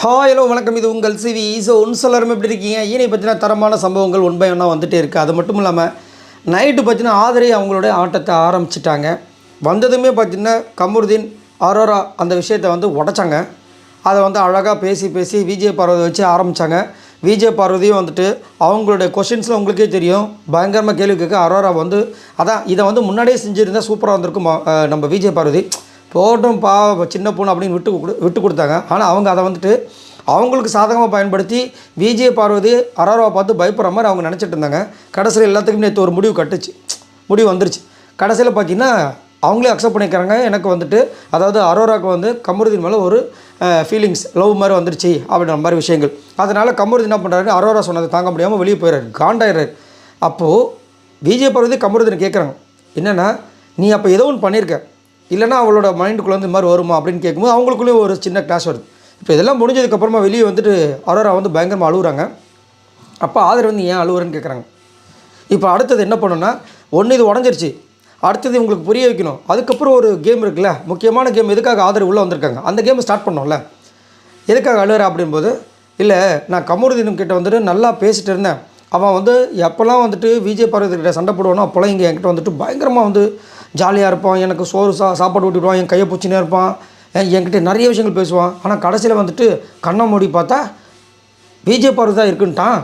Hi hello வணக்கம். இது உங்கள் சிவி. ஸோ எல்லாருமே எப்படி இருக்கீங்க? ஈனை பற்றின தரமான சம்பவங்கள் ஒன் பை ஒன்னாக வந்துகிட்டே இருக்குது. அது மட்டும் இல்லாமல் நைட்டு பார்த்தீங்கன்னா ஆதரை அவங்களுடைய ஆட்டத்தை ஆரம்பிச்சிட்டாங்க. வந்ததுமே பார்த்திங்கன்னா கமருதீன் அரோரா அந்த விஷயத்தை வந்து உடச்சாங்க. அதை வந்து அழகாக பேசி விஜய் பார்வதி வச்சு ஆரம்பித்தாங்க. விஜய் பார்வதியும் வந்துட்டு அவங்களுடைய கொஷின்ஸில் உங்களுக்கே தெரியும், பயங்கரமாக கேள்வி கேட்க அரோரா வந்து அதான் இதை வந்து முன்னாடியே செஞ்சுருந்தால் சூப்பராக வந்திருக்கும் நம்ம விஜய் பார்வதி. போட்டும் சின்ன பொண்ணு அப்படின்னு விட்டு கொடுத்தாங்க. ஆனால் அவங்க அதை வந்துட்டு அவங்களுக்கு சாதகமாக பயன்படுத்தி விஜய் பார்வதி அரோராவை பார்த்து பயப்படுற மாதிரி அவங்க நினச்சிட்டு இருந்தாங்க. கடைசியில் எல்லாத்துக்குமே நேற்று ஒரு முடிவு வந்துருச்சு. கடைசியில் பார்த்திங்கன்னா அவங்களே அக்செப்ட் பண்ணிக்கிறாங்க. எனக்கு வந்துட்டு அதாவது அரோராவுக்கு வந்து கமருதீன் மேலே ஒரு ஃபீலிங்ஸ் லவ் மாதிரி வந்துருச்சு அப்படின்ற மாதிரி விஷயங்கள். அதனால் கமருதீன் என்ன பண்ணுறாரு, அரோரா சொன்னதை தாங்க முடியாமல் வெளியே போயிடுறாரு, காண்டாயிடுறாரு. அப்போது விஜய் பார்வதி கமருதீன் கேட்குறாங்க, என்னென்னா நீ அப்போ ஏதோ ஒன்று பண்ணியிருக்க, இல்லைனா அவளோட மைண்டுக்குள்ளே வந்து இந்த மாதிரி வருமா அப்படின்னு கேட்கும்போது அவங்களுக்குள்ளேயும் ஒரு சின்ன கிளாஷ் வருது. இப்போ இதெல்லாம் முடிஞ்சதுக்கப்புறமா வெளியே வந்துட்டு அரோரா வந்து பயங்கரமாக அழுகுறாங்க. அப்போ ஆதரவு வந்து ஏன் அழுகுறன்னு கேட்குறாங்க. இப்போ அடுத்தது என்ன பண்ணணும்னா, ஒன்று இது உடஞ்சிருச்சு, அடுத்தது உங்களுக்கு புரிய வைக்கணும். அதுக்கப்புறம் ஒரு கேம் இருக்குல்ல, முக்கியமான கேம், எதுக்காக ஆதரவு உள்ளே வந்திருக்காங்க, அந்த கேமை ஸ்டார்ட் பண்ணோம்ல. எதுக்காக அழுகிற அப்படின்போது, இல்லை நான் கமருதீன் கிட்ட வந்துட்டு நல்லா பேசிகிட்டு இருந்தேன். அவன் வந்து எப்போல்லாம் வந்துட்டு விஜய் பார்வதி கிட்ட சண்டை போடுவானோ அப்போல்லாம் இங்கே என்கிட்ட வந்துட்டு பயங்கரமாக வந்து ஜாலியாக இருப்பான், எனக்கு சோறு சாப்பாடு ஊட்டிவிடுவான், என் கையை பிடிச்சினே இருப்பான், என்கிட்ட நிறைய விஷயங்கள் பேசுவான். ஆனால் கடைசியில் வந்துட்டு கண்ணை மூடி பார்த்தா விஜய் பார்வதி தான் இருக்குன்ட்டான்.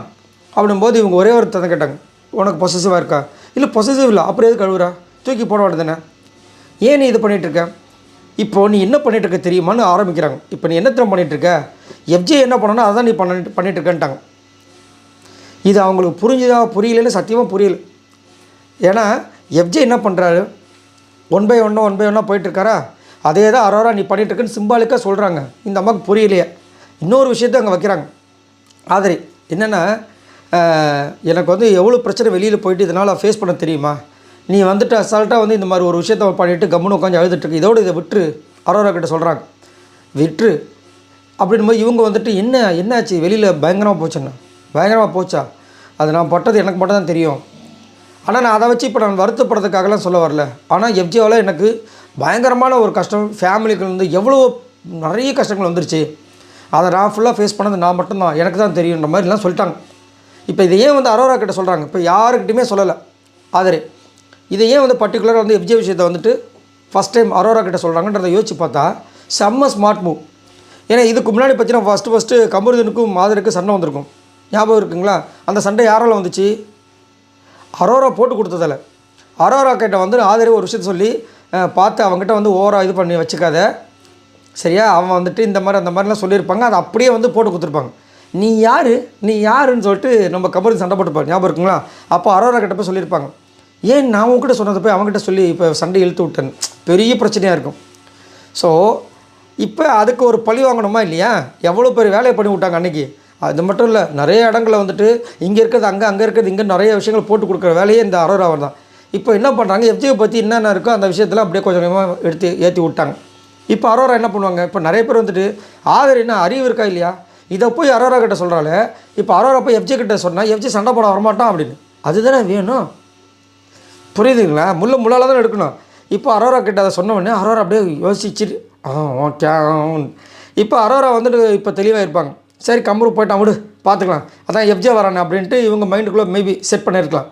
அப்படின்போது இவங்க ஒரே ஒரு தந்தை கேட்டாங்க, உனக்கு பொசசிவாக இருக்கா? இல்லை பொசசிவ் இல்லை, அப்புறம் எது கழுவுறா, தூக்கி போட வேண்டியதானே, ஏன் நீ இது பண்ணிகிட்ருக்க, இப்போது நீ என்ன பண்ணிகிட்ருக்க தெரியுமான்னு ஆரம்பிக்கிறாங்க. இப்போ நீ என்னத்திரம் பண்ணிகிட்ருக்க, எஃப்ஜே என்ன பண்ணணும் அதான் நீ பண்ணிகிட்ருக்கன்ட்டாங்க. இது அவங்களுக்கு புரியலன்னு சத்தியமாக புரியல. ஏன்னா எஃப்ஜே என்ன பண்ணுறாரு, ஒன் பை ஒன்னாக போயிட்டுருக்காரா, அதே தான் அரோரா நீ பண்ணிகிட்ருக்குன்னு சிம்பாலிக்காக சொல்கிறாங்க. இந்த அம்மாவுக்கு புரியலையே. இன்னொரு விஷயத்தை அங்கே வைக்கிறாங்க ஆதரி, என்னென்னா எனக்கு வந்து எவ்வளோ பிரச்சனை வெளியில் போயிட்டு இதனால் ஃபேஸ் பண்ண தெரியுமா, நீ வந்துட்டு அசால்ட்டாக வந்து இந்த மாதிரி ஒரு விஷயத்த பண்ணிவிட்டு கம்முன்னு உட்காந்து அழுதுட்டுருக்கு, இதை விட்டுரு அரோரா கிட்ட சொல்கிறாங்க. விட்டுரு அப்படின் போது இவங்க வந்துட்டு என்னாச்சு வெளியில் பயங்கரமாக போச்சா, அது நான் பட்டது எனக்கு மட்டும் தான் தெரியும். ஆனால் நான் அதை வச்சு இப்போ நான் வருத்தப்படுறதுக்காகலாம் சொல்ல வரல. ஆனால் எஃப்ஜேவால் எனக்கு பயங்கரமான ஒரு கஷ்டம், ஃபேமிலிக்கு வந்து எவ்வளோ நிறைய கஷ்டங்கள் வந்துருச்சு, அதை நான் ஃபுல்லாக ஃபேஸ் பண்ணது நான் மட்டும்தான், எனக்கு தான் தெரியுன்ற மாதிரிலாம் சொல்லிட்டாங்க. இப்போ இதை ஏன் வந்து அரோரா கிட்ட சொல்கிறாங்க, இப்போ யாருக்கிட்டையுமே சொல்லலை ஆதரே, இதை ஏன் வந்து பர்டிகுலராக வந்து எஃப்ஜே விஷயத்தை வந்துட்டு ஃபஸ்ட் டைம் அரோரா கிட்ட சொல்கிறாங்கன்றதை யோசிச்சு பார்த்தா செம்ம ஸ்மார்ட் மூவ். ஏன்னா இதுக்கு முன்னாடி பார்த்தீங்கன்னா ஃபஸ்ட்டு கமருதீனுக்கும் ஆதருக்கும் சண்டை வந்திருக்கும், ஞாபகம் இருக்குங்களா? அந்த சண்டை யாரால் வந்துச்சு, அரோரா போட்டு கொடுத்ததில்ல. அரோரா கிட்ட வந்து ஆதரவு ஒரு விஷயத்தை சொல்லி பார்த்து அவங்ககிட்ட வந்து ஓவராக இது பண்ணி வச்சுக்காத சரியா, அவன் வந்துட்டு இந்த மாதிரி அந்த மாதிரிலாம் சொல்லியிருப்பாங்க, அதை அப்படியே வந்து போட்டு கொடுத்துருப்பாங்க. நீ யாருன்னு சொல்லிட்டு நம்ம கமருதீன் சண்டை போட்டுப்பாங்க, ஞாபகம் இருக்குங்களா? அப்போ அரோரா கிட்ட போய் சொல்லியிருப்பாங்க, ஏன் நான் உங்ககிட்ட சொன்னதை போய் அவங்ககிட்ட சொல்லி இப்போ சண்டை இழுத்து விட்டேன், பெரிய பிரச்சனையாக இருக்கும். ஸோ இப்போ அதுக்கு ஒரு பழி வாங்கணுமா இல்லையா? எவ்வளோ பேர் வேலையை பண்ணி விட்டாங்க அன்றைக்கி. அது மட்டும் இல்லை, நிறைய இடங்களில் வந்துட்டு இங்கே இருக்கிறது அங்கே இருக்கிறது இங்கே நிறைய விஷயங்கள் போட்டு கொடுக்குற வேலையே இந்த அரோராவர் தான். இப்போ என்ன பண்ணுறாங்க, எஃப்ஜே பற்றி என்னென்ன இருக்கோ அந்த விஷயத்தில் அப்படியே கொஞ்சம் கொஞ்சமாக ஏற்றி விட்டாங்க. இப்போ அரோரா என்ன பண்ணுவாங்க, இப்போ நிறைய பேர் வந்துட்டு ஆதர் என்ன அறிவு இருக்கா இல்லையா, இதை போய் அரோரா கிட்ட சொல்கிறாள். இப்போ அரோரா போய் எஃப்ஜே கிட்ட சொன்னால் எஃப்ஜே சண்டை போட வரமாட்டான் அப்படின்னு, அதுதானே வேணும், புரியுதுங்களா? முள்ளால் தான் எடுக்கணும். இப்போ அரோரா கிட்ட அதை சொன்னோடனே அரோரா அப்படியே யோசிச்சுட்டு ஓகே. இப்போ அரோரா வந்துட்டு இப்போ தெளிவாக இருப்பாங்க, சரி கம்பரு போய்ட்டான் விடு பார்த்துக்கலாம், அதான் எஃப்ஜே வரானே அப்படின்ட்டு இவங்க மைண்டுக்குள்ளே மேபி செட் பண்ணியிருக்கலாம்.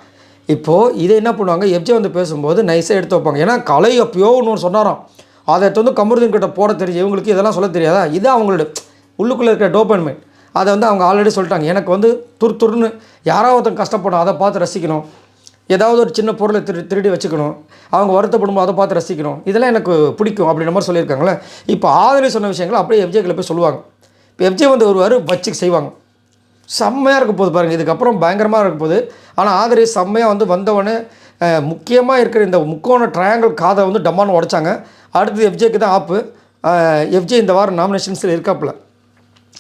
இப்போது இதை என்ன பண்ணுவாங்க, எஃப்ஜே வந்து பேசும்போது நைஸாக எடுத்து வைப்பாங்க. ஏன்னா கலை அப்பயோ ஒன்று சொன்னாராம், அதை எடுத்து வந்து கமருதீன் கிட்ட போட தெரிஞ்சு இவங்களுக்கு இதெல்லாம் சொல்ல தெரியாதா, இது அவங்களோட உள்ளுக்குள்ளே இருக்கிற டோபமைன். அதை வந்து அவங்க ஆல்ரெடி சொல்லிட்டாங்க, எனக்கு வந்து துருன்னு யாராவது ஒருத்தன் கஷ்டப்படும் அதை பார்த்து ரசிக்கணும், ஏதாவது ஒரு சின்ன பொருளை திருடி வச்சுக்கணும், அவங்க வருத்தப்படும்போது அதை பார்த்து ரசிக்கணும், இதெல்லாம் எனக்கு பிடிக்கும் அப்படின்ற மாதிரி சொல்லியிருக்காங்களே. இப்போ ஆதரவு சொன்ன விஷயங்களை அப்படியே எஃப்ஜேக்கில் போய் சொல்லுவாங்க. இப்போ எஃப்ஜே வந்து ஒரு வச்சுக்கு செய்வாங்க, செம்மையாக இருக்க போகுது பாருங்கள், இதுக்கப்புறம் பயங்கரமாக இருக்க போகுது. ஆனால் ஆதரவு செம்மையாக வந்து வந்தவொடனே முக்கியமாக இருக்கிற இந்த முக்கோண ட்ரையாங்கிள் காதை வந்து டம்மான்னு உடைச்சாங்க. அடுத்தது எஃப்ஜேக்கு தான் ஆப்பு. எஃப்ஜே இந்த வாரம் நாமினேஷன்ஸில் இருக்காப்புல.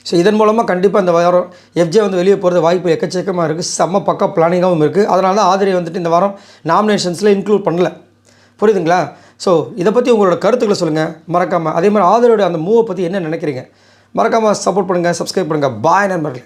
ஸோ இதன் மூலமாக கண்டிப்பாக இந்த வாரம் எஃப்ஜே வந்து வெளியே போகிறது வாய்ப்பு எக்கச்சக்கமாக இருக்குது, செம்ம பக்கா பிளானிங்காகவும் இருக்குது. அதனால தான் ஆதரவு வந்துட்டு இந்த வாரம் நாமினேஷன்ஸில் இன்க்ளூட் பண்ணல, புரியுதுங்களா? ஸோ இதை பற்றி உங்களோட கருத்துக்களை சொல்லுங்கள் மறக்காமல். அதே மாதிரி ஆதரவோட அந்த மூவை பற்றி என்ன நினைக்கிறீங்க மறக்காமல் சப்போர்ட் பண்ணுங்கள், சப்ஸ்கிரைப் பண்ணுங்கள். பாய் நண்பர்களே.